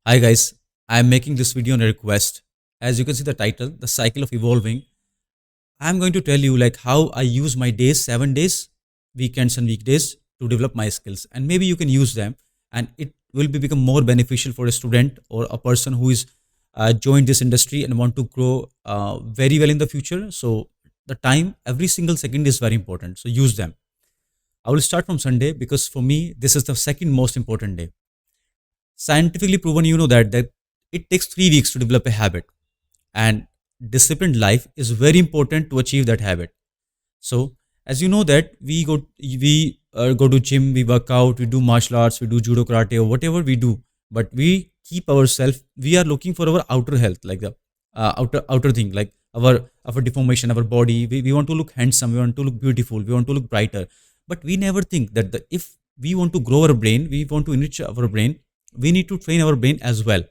Hi guys, I am making this video on a request. As you can see the title, The Cycle of Evolving. I am going to tell you like how I use my days, 7 days, weekends and weekdays to develop my skills, and maybe you can use them and it will become more beneficial for a student or a person who is joined this industry and want to grow very well in the future. So the time, every single second is very important. So use them. I will start from Sunday because for me this is the second most important day. Scientifically proven, that it takes 3 weeks to develop a habit, and disciplined life is very important to achieve that habit. So as you know that we go to gym, we work out, we do martial arts, we do judo, karate, or whatever we do, but we keep ourselves, we are looking for our outer health, like the outer thing, like our deformation, our body. We want to look handsome, we want to look beautiful, we want to look brighter, but we never think that if we want to grow our brain, we want to enrich our brain, we need to train our brain as well.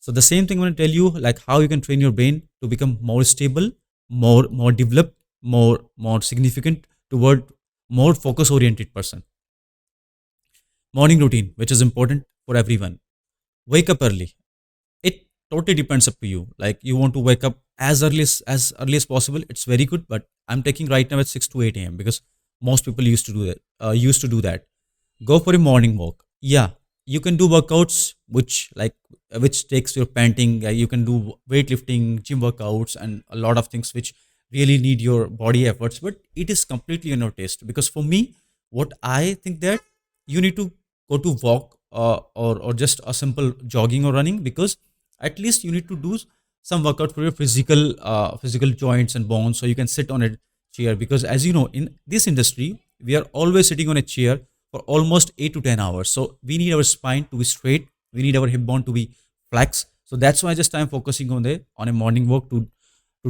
So the same thing I want to tell you, like how you can train your brain to become more stable, more developed, more significant toward more focus oriented person. Morning routine, which is important for everyone. Wake up early. It totally depends up to you. Like you want to wake up as early as possible, it's very good, but I'm taking right now at 6 to 8 a.m. because most people used to do that. Go for a morning walk. Yeah, you can do workouts which takes your panting. You can do weightlifting, gym workouts, and a lot of things which really need your body efforts. But it is completely on your taste. Because for me, what I think that you need to go to walk or just a simple jogging or running, because at least you need to do some workout for your physical joints and bones, so you can sit on a chair. Because as you know, in this industry we are always sitting on a chair for almost 8 to 10 hours. So we need our spine to be straight, we need our hip bone to be flex. So that's why just I'm focusing on a morning walk to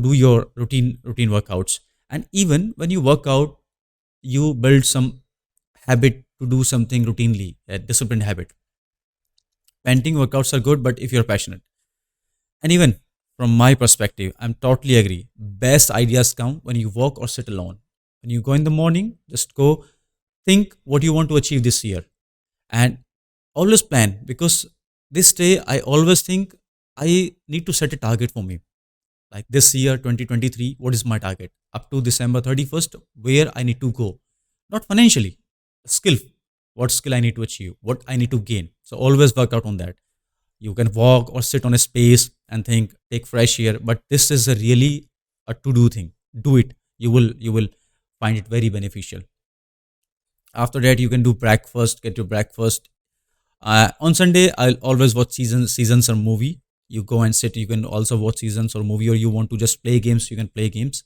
do your routine workouts. And even when you work out, you build some habit to do something routinely, a disciplined habit. Panting workouts are good, but if you're passionate. And even from my perspective, I'm totally agree. Best ideas come when you walk or sit alone. When you go in the morning, just go think what you want to achieve this year, and always plan. Because this day I always think I need to set a target for me. Like this year 2023, what is my target up to December 31st, where I need to go, not financially, skill, what skill I need to achieve, what I need to gain. So always work out on that. You can walk or sit on a space and think, take fresh air, but this is a really a to do thing. Do it. You will find it very beneficial. After that, you can do breakfast, get your breakfast. On Sunday, I'll always watch seasons or movie. You go and sit. You can also watch seasons or movie, or you want to just play games. You can play games.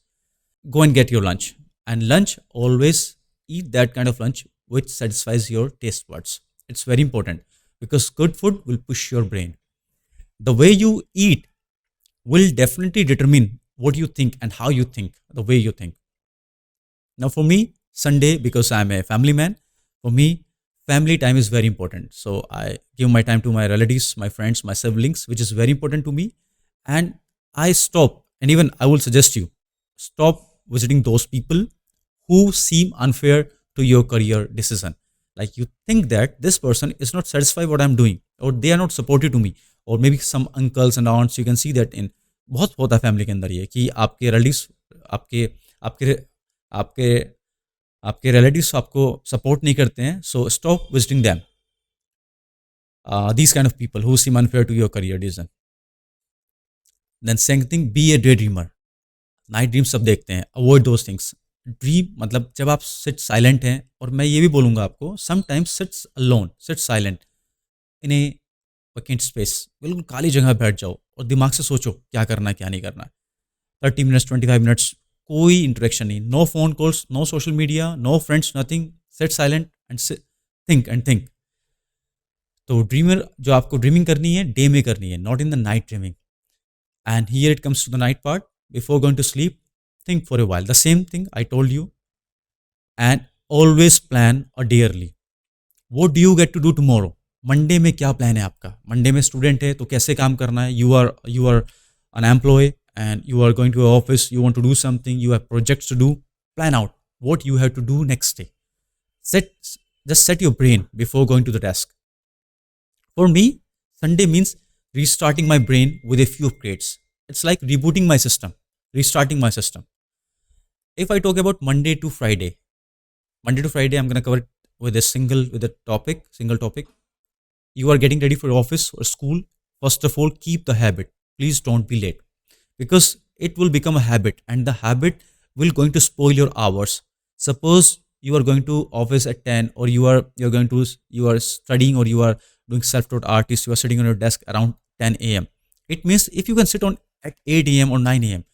Go and get your lunch. And lunch, always eat that kind of lunch which satisfies your taste buds. It's very important because good food will push your brain. The way you eat will definitely determine what you think and how you think, the way you think. Now, for me, Sunday, because I'm a family man, for me, family time is very important. So I give my time to my relatives, my friends, my siblings, which is very important to me. And I stop, and even I will suggest you stop visiting those people who seem unfair to your career decision. Like you think that this person is not satisfied what I'm doing, or they are not supportive to me, or maybe some uncles and aunts. You can see that in बहुत होता है family के अंदर ये कि आपके relatives आपके आपके आपके आपके रिलेटिव्स आपको सपोर्ट नहीं करते हैं. So stop visiting them, these kind of people who seem unfair to your career decision. Then second thing, be a daydreamer. Night dream सब देखते हैं, अवॉइड दोज थिंग्स. ड्रीम मतलब जब आप सिट साइलेंट हैं, और मैं ये भी बोलूँगा आपको, sometimes sits alone, sit silent in a vacant space. बिल्कुल खाली जगह बैठ जाओ और दिमाग से सोचो क्या करना है क्या नहीं करना है. 30 मिनट्स 25 मिनट्स, कोई इंटरेक्शन नहीं, no phone calls, no social media, no friends, nothing. Sit silent and think and think. तो ड्रीमर जो आपको ड्रीमिंग करनी है, डे में करनी है, not in the night dreaming. And here it comes to the night part. Before going to sleep, think for a while. The same thing I told you. And always plan a day early. What do you get to do tomorrow? Monday में क्या plan है आपका? Monday में student है तो कैसे काम करना है? You are an employee and you are going to an office. You want to do something. You have projects to do. Plan out what you have to do next day. Just set your brain before going to the desk. For me, Sunday means restarting my brain with a few upgrades. It's like rebooting my system, restarting my system. If I talk about Monday to Friday, I'm gonna cover it with a topic, single topic. You are getting ready for office or school. First of all, keep the habit. Please don't be late because it will become a habit, and the habit will going to spoil your hours. Suppose you are going to office at 10, or you are studying, or you are doing self-taught artist, you are sitting on your desk around 10 a.m. It means if you can sit on at 8 a.m. or 9 a.m.,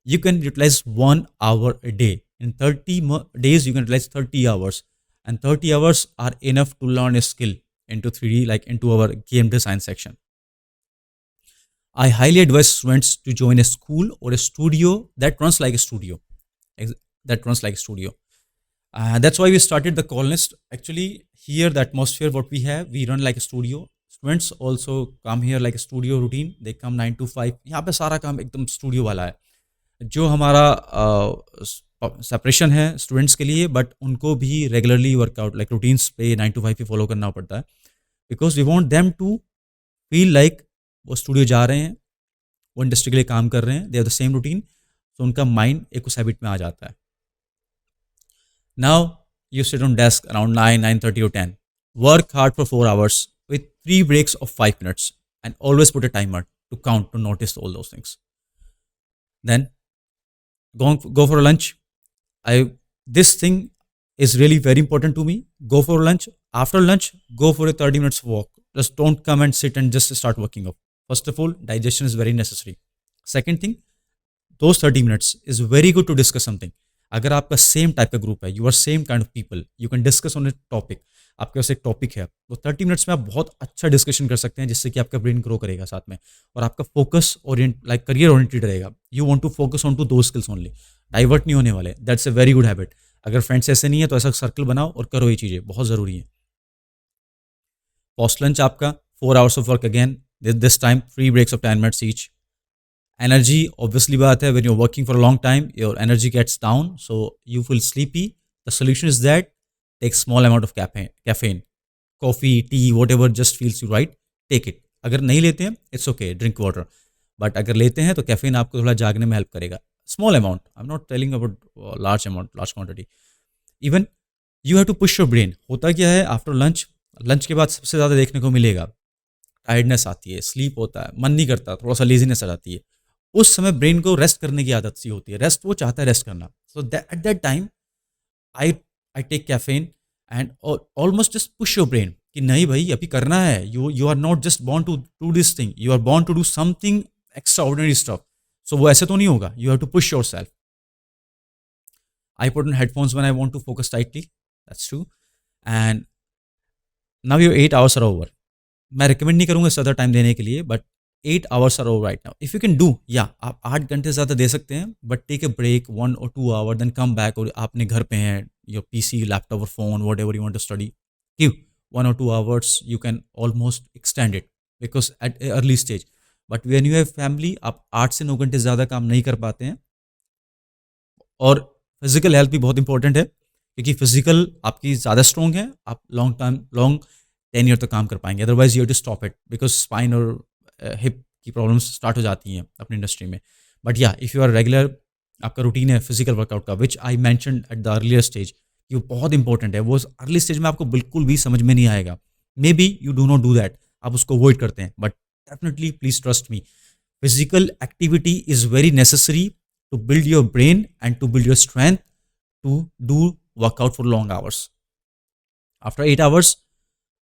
you can utilize 1 hour a day. In 30 days, you can utilize 30 hours, and 30 hours are enough to learn a skill into 3D, like into our game design section. I highly advise students to join a school or a studio that runs like a studio. That runs like a studio. That's why we started the colonist. Actually, here the atmosphere what we have, we run like a studio. Students also come here like a studio routine. They come 9 to 5. यहाँ पे सारा काम एकदम studio वाला है. जो हमारा separation है स्टूडेंट्स के लिए, बट उनको भी रेगुलरली वर्कआउट लाइक रूटीन्स पे 9 to 5 पे फॉलो करना पड़ता है, because we want them to feel like वो स्टूडियो जा रहे हैं, वो इंडस्ट्री के लिए काम कर रहे हैं, they have the same routine, तो उनका माइंड एक उस हैबिट में आ जाता है. Now you sit on desk around 9, 9:30 or 10. Work hard for 4 hours with 3 breaks of 5 minutes, and always put a timer to count to notice all those things. Then go for a lunch. I This thing is really very important to me. Go for lunch. After lunch, go for a 30 minutes walk. Just don't come and sit and just start working up. First of all, digestion is very necessary. Second thing, those 30 minutes is very good to discuss something. अगर आपका same type का group है, you are same kind of people, you can discuss on a topic. आपके पास एक topic है, तो 30 minutes में आप बहुत अच्छा डिस्कशन कर सकते हैं, जिससे कि आपका ब्रेन ग्रो करेगा साथ में, और आपका फोकस लाइक करियर ओरिएंटेड रहेगा. You want to focus on to दो स्किल्स ओनली, डाइवर्ट नहीं होने वाले. That's a very good habit. अगर फ्रेंड्स ऐसे नहीं है तो ऐसा सर्कल बनाओ और करो, ये चीज़ें बहुत ज़रूरी है. पोस्ट लंच आपका 4 hours of work again, this time 3 breaks of 10 minutes each. Energy obviously बात है, when you are working for a long time your energy gets down, so you feel sleepy. The solution is that take small amount of caffeine, coffee, tea, whatever just feels you right, take it. अगर नहीं लेते हैं it's okay, drink water. But अगर लेते हैं तो caffeine आपको थोड़ा जागने में हेल्प करेगा. Small amount, I am not telling about large amount, large quantity. Even you have to push your brain. होता क्या है, आफ्टर लंच, लंच के बाद सबसे ज़्यादा देखने को मिलेगा टायर्डनेस आती है, स्लीप होता है, मन नहीं करता, थोड़ा सा लेजीनेस आ जाती है. उस समय ब्रेन को रेस्ट करने की आदत सी होती है, रेस्ट वो चाहता है, रेस्ट करना. So at that time I I take caffeine and almost just push your brain कि नहीं भाई अभी करना है. You are not just born to do this thing, you are born to do something extraordinary stuff. So वो ऐसे तो नहीं होगा, you have to push yourself. I put on headphones when I want to focus tightly, that's true. And now your 8 hours are over. मैं recommend नहीं करूँगा ज़्यादा time देने के लिए, but 8 hours are over right now. If you can do, या आप 8 घंटे ज़्यादा दे सकते हैं, but take a break 1 or 2 hour, then come back. और आपने घर पे हैं, योर पीसी, लैपटॉप और phone, whatever you want to study, give 1 or 2 hours. You can almost extend it because at early stage. But when you have family, आप 8 से 9 घंटे ज़्यादा काम नहीं कर पाते हैं. और फिजिकल हेल्थ भी बहुत इंपॉर्टेंट है, क्योंकि फिजिकल आपकी ज़्यादा स्ट्रॉन्ग है, आप लॉन्ग टेन्योर तक काम कर पाएंगे. Otherwise you have to stop it because spine और हिप की प्रॉब्लम्स स्टार्ट हो जाती हैं अपनी इंडस्ट्री में. बट या इफ़ यू आर रेगुलर, आपका रूटीन है फिजिकल वर्कआउट का, which I mention at the earlier stage, ये बहुत इंपॉर्टेंट है. वो अर्ली स्टेज में आपको बिल्कुल भी समझ में नहीं आएगा. Maybe you do not do that, आप उसको अवॉइड करते हैं, but definitely please trust me, physical activity is very necessary to build your brain and to build your strength to do workout for long hours. After 8 hours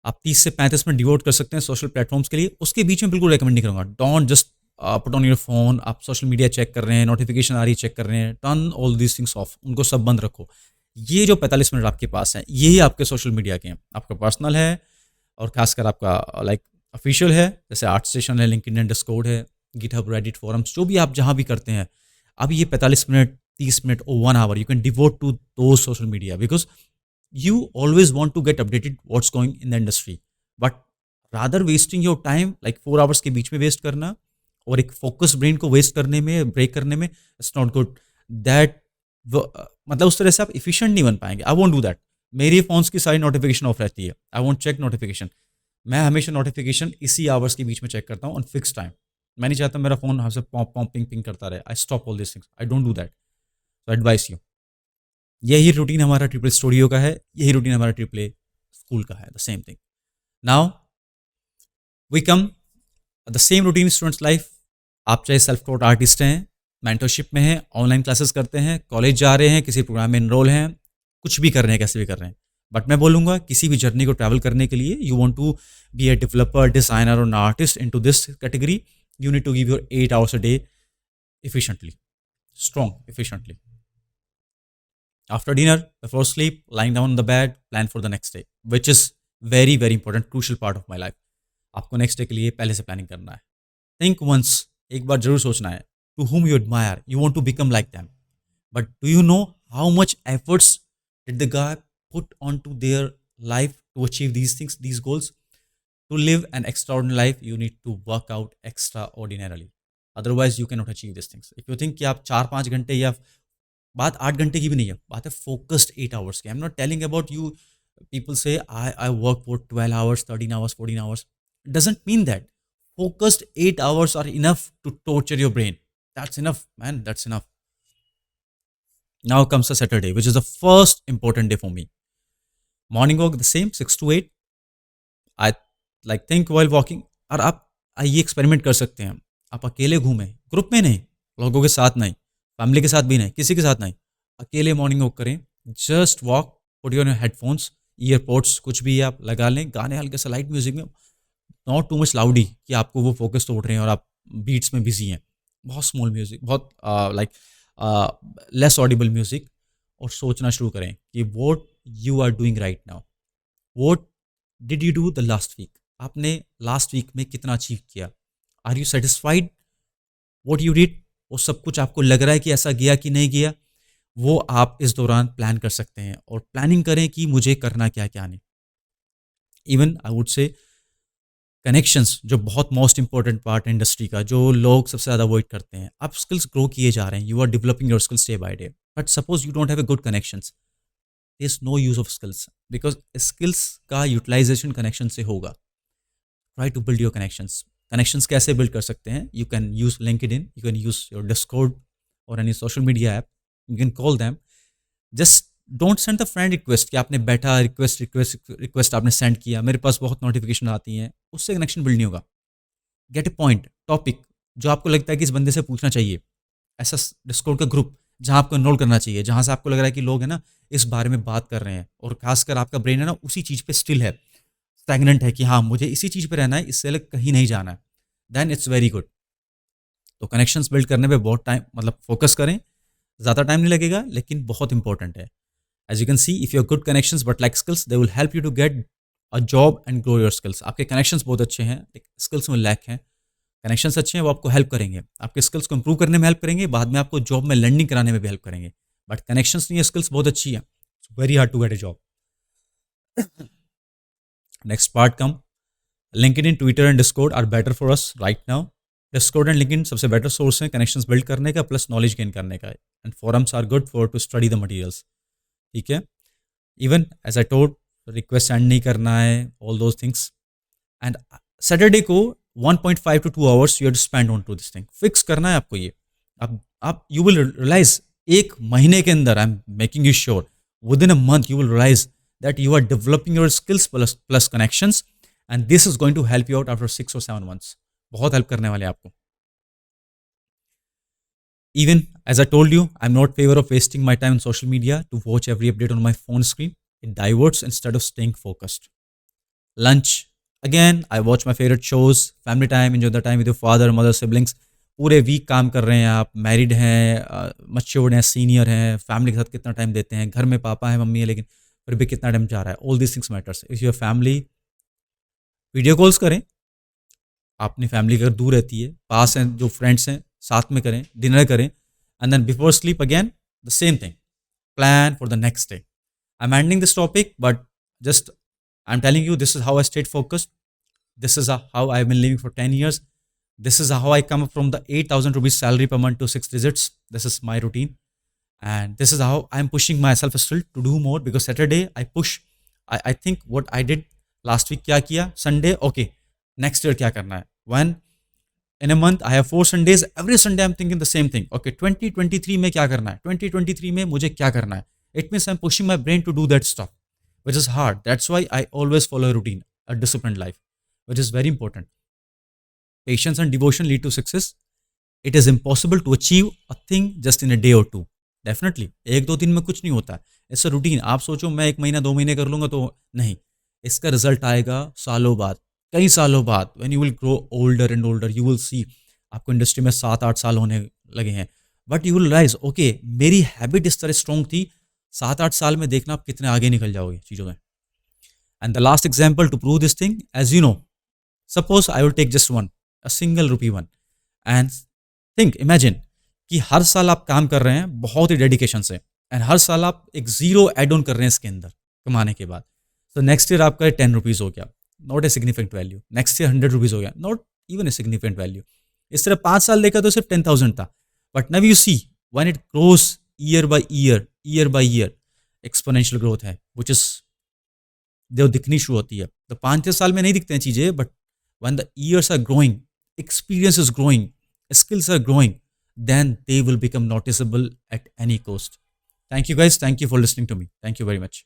आप 30 से 35 minute devote कर सकते हैं social platforms के लिए. उसके बीच में बिल्कुल रेकमेंड नहीं करूँगा. Don't just put on your phone. आप सोशल मीडिया चेक कर रहे हैं, नोटिफिकेशन आ रही है, चेक कर रहे हैं, turn all these things of, उनको सब बंद रखो. ये जो 45 मिनट आपके पास हैं, यही आपके सोशल मीडिया के हैं. आपका पर्सनल है और खासकर आपका लाइक ऑफिशियल है, जैसे आर्ट स्टेशन है, लिंक्डइन, डिस्कॉर्ड है, गिटहब, रेडिट, फोरम्स, जो भी आप जहाँ भी करते हैं. अब ये 45 मिनट, 30 मिनट और 1 hour you can devote to दो social media, because you always want to get updated what's going in the industry, but rather wasting your time like 4 hours के बीच में वेस्ट करना और एक फोकस ब्रेन को waste करने में, ब्रेक करने में, इट्स नॉट गुड. दैट मतलब उस तरह से आप इफिशिएंट नहीं बन पाएंगे. I won't do that. मेरी फोन्स की सारी नोटिफिकेशन ऑफ रहती है, आई वोंट चेक नोटिफिकेशन. मैं हमेशा नोटिफिकेशन इसी आवर्स के बीच में चेक करता हूँ ऑन फिक्स टाइम। मैं नहीं चाहता मेरा फोन हमसे पॉप पॉप पिंग पिंग करता रहे। I stop all this things, I don't do that. So advice you, यही रूटीन हमारा ट्रिपल स्टूडियो का है, यही रूटीन हमारा ट्रिपल स्कूल का है, the same thing. Now we come the same routine students life. आप चाहे सेल्फ टॉट आर्टिस्ट हैं, मेंटरशिप में हैं, ऑनलाइन क्लासेस करते हैं, कॉलेज जा रहे हैं, किसी प्रोग्राम में इनरोल हैं, कुछ भी कर रहे हैं, कैसे भी कर रहे हैं, बट मैं बोलूँगा किसी भी जर्नी को ट्रैवल करने के लिए you want to be a developer, designer और artist into this category, you need to give your 8 hours a day efficiently, strong, efficiently. After dinner, before sleep, lying down on the bed, plan for the next day, which is very, very important, crucial part of my life. आपको next day के लिए पहले से planning करना है। Think once, एक बार जरूर सोचना है, to whom you admire, you want to become like them. But do you know how much efforts did the guy put onto their life to achieve these things, these goals? To live an extraordinary life, you need to work out extraordinarily. Otherwise, you cannot achieve these things. If you think कि आप 4-5 घंटे या बात 8 घंटे की भी नहीं है, बात है फोकस्ड 8 hours की। आई am not telling about you people से I work for 12 hours, 13 hours, 14 hours. It doesn't mean that. Focused 8 hours are enough to torture your brain. That's enough, man. That's enough. Now comes the Saturday, which is the first important day for me. Morning walk the same 6 to 8. I like think while walking. और आप ये experiment कर सकते हैं, आप अकेले घूमें, group में नहीं, लोगों के साथ नहीं, फैमिली के साथ भी नहीं, किसी के साथ नहीं, अकेले मॉर्निंग वॉक करें। Just walk, put your headphones, ईयरपोड्स, कुछ भी आप लगा लें, गाने हल्के से लाइट म्यूजिक में, नॉट टू मच लाउडी कि आपको वो फोकस तोड़ रहे हैं और आप बीट्स में बिजी हैं। बहुत स्मॉल म्यूजिक, बहुत लेस ऑडिबल म्यूजिक, और सोचना शुरू करें कि what you are doing right now, what did you do the last week, आपने लास्ट वीक में कितना अचीव किया, are you satisfied what you did, वो सब कुछ आपको लग रहा है कि ऐसा गया कि नहीं गया, वो आप इस दौरान प्लान कर सकते हैं और प्लानिंग करें कि मुझे करना क्या क्या नहीं। Even I would say connections, जो बहुत मोस्ट इंपॉर्टेंट पार्ट है इंडस्ट्री का, जो लोग सबसे ज़्यादा अवॉइड करते हैं। आप स्किल्स ग्रो किए जा रहे हैं, you are developing your skills day by day, but suppose you don't have a good connections, there is no use of skills, because skills का यूटिलाइजेशन कनेक्शन से होगा। Try to build your connections. Connections कैसे build कर सकते हैं? You can use LinkedIn, you can use your Discord और any social media app, you can call them. Just don't send the friend request कि आपने बैठा रिक्वेस्ट आपने send किया, मेरे पास बहुत नोटिफिकेशन आती हैं, उससे कनेक्शन बिल्ड नहीं होगा। गेट ए पॉइंट, टॉपिक जो आपको लगता है कि इस बंदे से पूछना चाहिए, ऐसा डिस्कॉर्ड का ग्रुप जहां आपको एनरोल करना चाहिए, जहां से आपको लग रहा है कि लोग है ना इस बारे में बात कर रहे हैं, और खासकर आपका ब्रेन है ना उसी चीज़ पे स्टिल है, स्टैग्नेंट है कि हाँ मुझे इसी चीज़ पे रहना है, इससे अलग कहीं नहीं जाना है, देन इट्स वेरी गुड। तो कनेक्शंस बिल्ड करने पे बहुत टाइम, मतलब फोकस करें, ज़्यादा टाइम नहीं लगेगा, लेकिन बहुत इंपॉर्टेंट है। As you can see, if you have good connections but lack skills, they will help you to get a job and grow your skills. आपके connections बहुत अच्छे हैं, स्किल्स में लैक हैं। कनेक्शंस अच्छे हैं, वो आपको हेल्प करेंगे, आपके स्किल्स को इंप्रूव करने में हेल्प करेंगे, बाद में आपको जॉब में लर्निंग कराने में भी हेल्प करेंगे। बट कनेक्शंस नहीं है, स्किल्स बहुत अच्छी है, it's very hard to get a job. Next part come, LinkedIn, Twitter and Discord are better for us right now. Discord and LinkedIn सबसे बेटर सोर्स है कनेक्शंस बिल्ड करने का, प्लस नॉलेज गेन करने का, and forums are good for to study the materials. ठीक है, even as I told, request send नहीं करना है, all those things. And Saturday को 1.5 to 2 hours you have to spend on to this thing, fix करना है आपको ये। आप यू विल रियलाइज एक महीने के अंदर, I am making you sure, within a month you will realize that you are developing your skills plus connections, and this is going to help you out after 6 or 7 months। बहुत help करने वाले आपको। Even as I told you, I'm not favor of wasting my time on social media to watch every update on my phone screen. It diverts instead of staying focused. Lunch. Again, I watch my favorite shows. Family time, enjoy the time with your father, mother, siblings. पूरे week काम कर रहे हैं आप, married हैं, matured हैं, senior हैं, family के साथ कितना टाइम देते हैं, घर में पापा है, मम्मी है, लेकिन फिर भी कितना टाइम जा रहा है। All this things matters. If your family, video calls करें, अपनी फैमिली अगर दूर रहती है, पास हैं जो फ्रेंड्स हैं, साथ में करें, डिनर करें, and then before sleep again the same thing, plan for the next day. I am ending this topic, but just I am telling you this is how I stayed focused, this is how I have been living for 10 years, this is how I come up from the 8,000 rupees salary per month to 6 digits. This is my routine, and this is how I'm pushing myself still to do more, because Saturday I push. I think what I did last week क्या किया, Sunday, okay next year क्या करना है. One in a month I have 4 Sundays, every Sunday I am thinking the same thing. Okay 2023 में क्या करना है, 2023 में मुझे क्या करना है. It means I am pushing my brain to do that stuff which is hard. That's why I always follow a routine, a disciplined life, which is very important. Patience and devotion lead to success. It is impossible to achieve a thing just in a day or two. Definitely. एक दो दिन में कुछ नहीं होता. It's a routine. आप सोचो मैं 1 महीना 2 महीने कर लूंगा तो नहीं. इसका रिजल्ट आएगा सालों बाद, कई सालों बाद. When you will grow older and older, you will see आपको इंडस्ट्री में 7-8 साल होने लगे हैं. But you will rise, okay मेरी हैबिट इस तरह स्ट्रॉन्ग थी, 7-8 साल में देखना आप कितने आगे निकल जाओगे चीज़ों में. And the last example to prove this thing, as you know, suppose I will take just one, a single rupee one, and think, imagine कि हर साल आप काम कर रहे हैं बहुत ही डेडिकेशन से, एंड हर साल आप एक जीरो एड ऑन कर रहे हैं इसके अंदर कमाने के बाद. तो नेक्स्ट ईयर आपका 10 रुपीज़ हो गया, not a significant value. Next year 100 rupees हो गया, not even a significant value. इस तरह 5 साल देखा तो सिर्फ 10,000 था. But now you see when it grows year by year, exponential growth है, विच इज जो दिखनी शुरू होती है. तो 5-6 साल में नहीं दिखते हैं चीज़ें, but when the years are growing, experience is growing, skills are growing, then they will become noticeable at any cost. Thank you guys. Thank you for listening to me. Thank you very much.